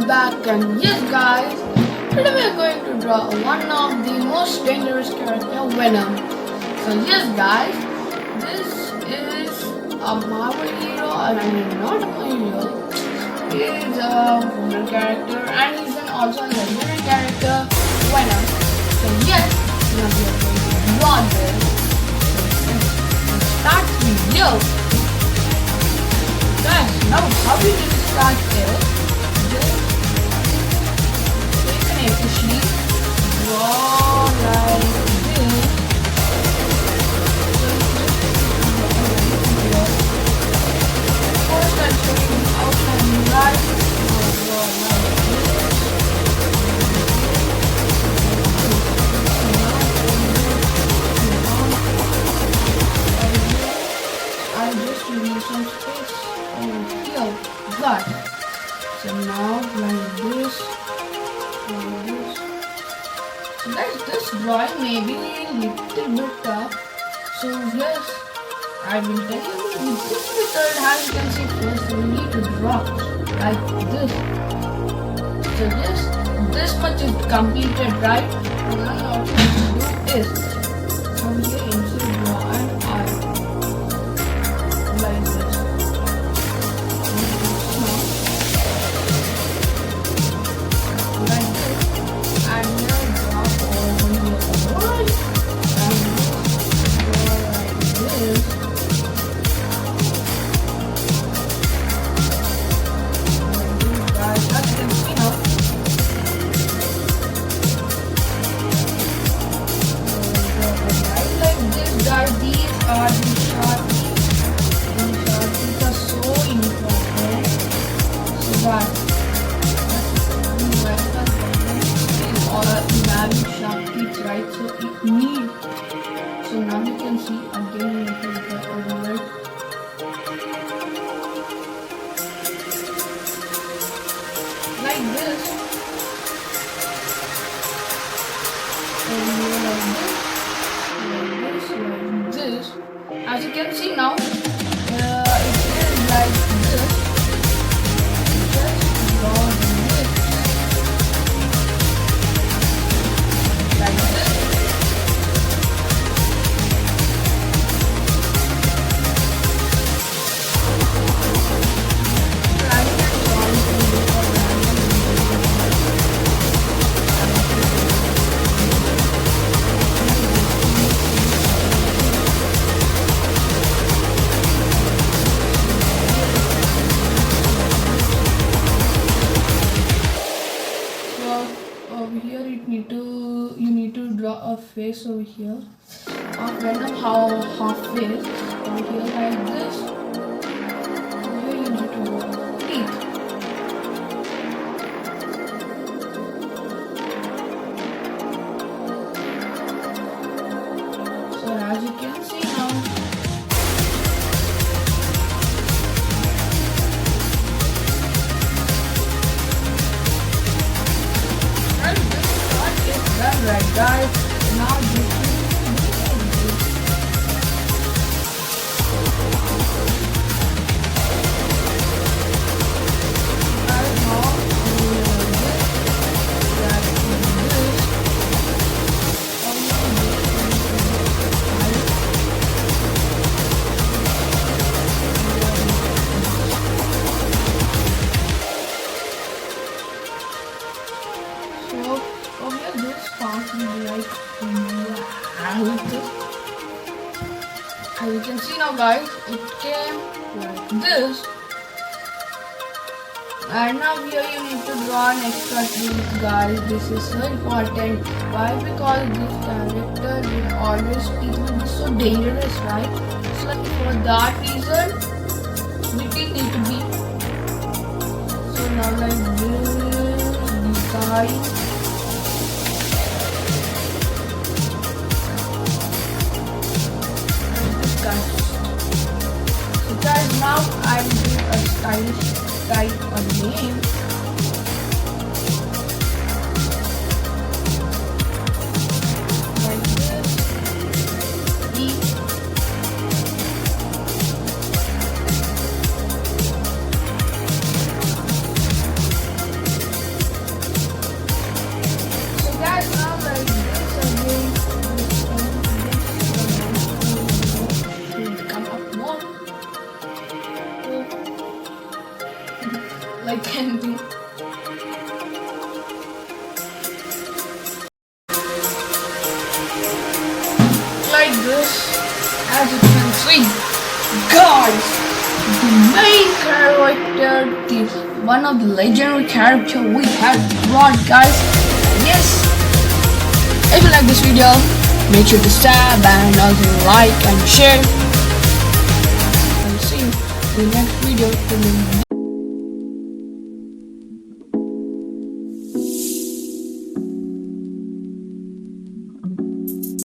back, and yes guys, today we are going to draw one of the most dangerous character, Venom. So yes guys, this is a Marvel hero, and I mean not a Marvel hero. He is a Marvel character and he's also a legendary character, Venom. So yes, now we are going to draw this. So let's start the video. Guys, now how we will start is officially draw like this. First I'm showing the outline right. Draw like this. I'll just leave some space over here. But so now like this. So guys, this drawing may be a little bit tough. So yes, I will tell you this method, as you can see first, we need to draw like this. So yes, this much is completed, right? Now what we need to do is from here inside draw an eye like this. Right, so it needs. So now you can see again it is the overlay. Like this. And like this. As you can see now, it is like this. Just draw this. Like this. Here you need to draw a face over here of Venom, half face over here like this. Here you need to draw teeth. So as you can see now, right guys, now this as you can see now guys, it came like this. And now here you need to draw an extra teeth guys. This is so important. Why? Because this character will always be so dangerous, right? So for that reason, the teeth need to be. So now like this design. So guys, now I will do a stylish type of name. Like this. E. this, as you can see, guys, the main character, one of the legendary character we have brought, guys. Yes, if you like this video, make sure to sub and also like and share. I'll see you in the next video.